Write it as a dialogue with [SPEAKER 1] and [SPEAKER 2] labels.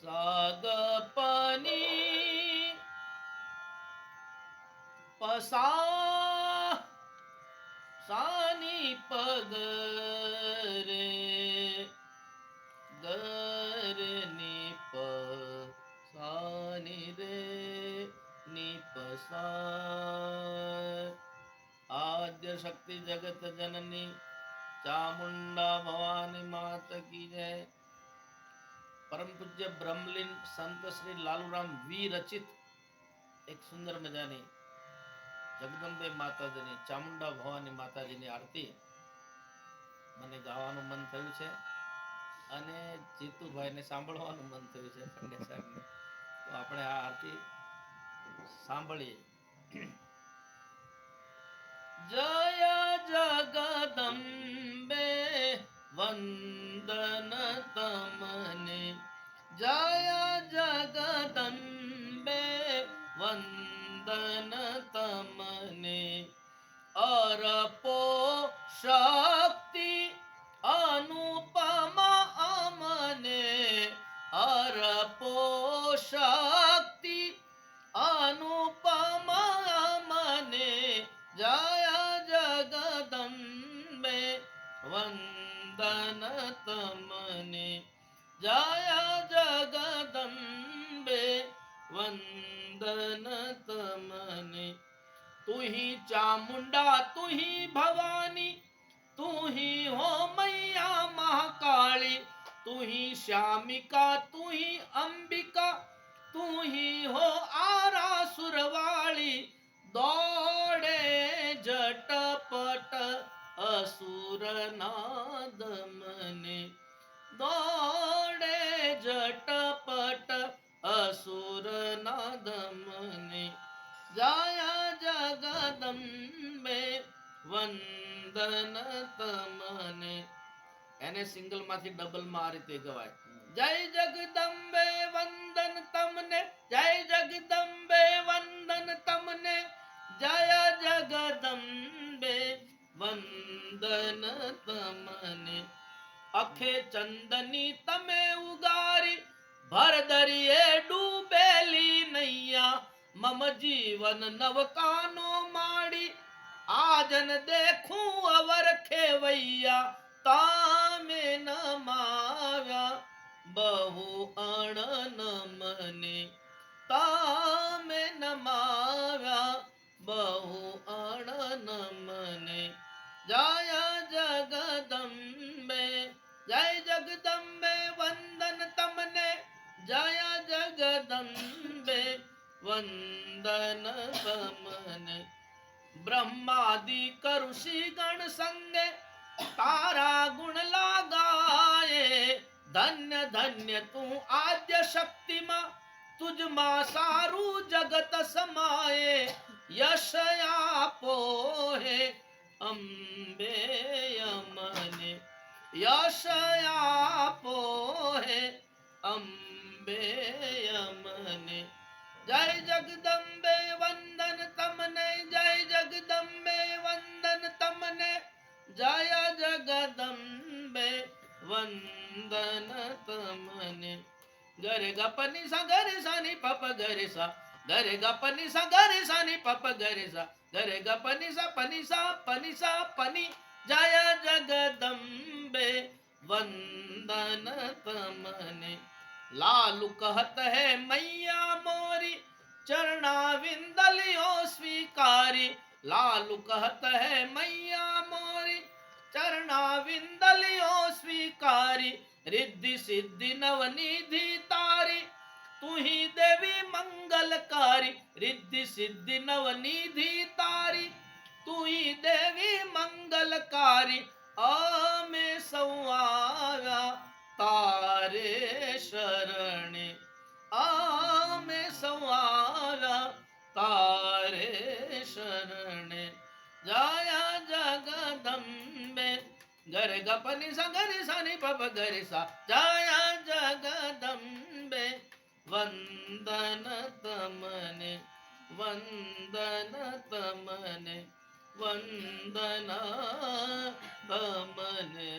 [SPEAKER 1] સાગપની પસા સાની પગરે ગરની પસાની રે નિપસા आद्य शक्ति जगत जननी चामुंडा भवानी मात की जय। परम पूज्य ब्रह्मलीन संत श्री लालूराम वी रचित एक सुंदर मजानी जगदंबे माताजीनी चामुंडा भवानी माताजीनी आरती મને ગાવાનું મન થયું છે અને જીતુભાઈને સાંભળવાનું મન થયું છે પંડ્યા સાહેબને, તો આપણે આ આરતી સાંભળીએ। जय जगदम्बे वंदन तमने, जय जगदम्बे वंदन तमने, अरपो शक्ति अनुपमा अमने, अरपो शक्ति अनुपमा अमने, जय जगदम्बे वंदन तमने, जय जगदम्बे वंदन तमने। तू ही चामुंडा तू ही भवानी, तू ही हो मैया महाकाली, तू ही श्यामिका तू ही अंबिका, तू ही हो आरा सुरवाली, दौड़े जटपट असुर नादमने, दौड़े जटपट असुर नादमने, जय जगदम्बे वंदन तमने। એને સિંગલ માંથી ડબલ માં આ રીતે ગવાય। જય જગદંબે વંદન તમને, જય જગદંબે વંદન તમને, जय जगदम्बे वंदन तमने। अखे चंदनी तमे उगारी, भर दरिये डूबेली नैया, मम जीवन नवकानो माड़ी, आजन देखूं अवर खेवैया, तामे नमाव्या बहु अणन मने, तामे नमाव्या बहु अणन मने, जय जगदम्बे, जय जगदम्बे वंदन तमने, जय जगदम्बे वंदन तमने। ब्रह्मादि करुषि गण संगे तारा गुण लगाए, धन्य धन्य तू आद्य शक्ति मां, तुझ मां सारू जगत समाये, यश आपो है अम्बे यमने, यश आपो है अम्बे यमने, जय जगदम्बे वंदन तमने, जय जगदम्बे वंदन तमने, जय जगदम्बे वंदन तमने। गरे गपनि सा गरे सा नि पप गरे सा, गरे गपनि सा गरे सा नि पप गरे सा, गरे गपनि सा पनि पनि, जय जगदम्बे वंदन तमने। लालू कहत है मैया मोरी, चरणा विंदलियो स्वीकारी, लालू कहत है मैया मोरी, चरणा विंदलियो स्वीकारी, रिद्धि सिद्धि नवनिधि तारी, तू ही देवी मंगलकारी, रिद्धि सिद्धि नवनिधि तारी, तू ही देवी मंगलकारी, आमे सौआव्या तारे शरणे, आमे सौआव्या तारे शरणे, जय जगदम्बे गरे गपनि सा गरे सा नि पप गरे सा, जय जगदम्बे वंदन तमने, वंदन तमने, वंदन तमने।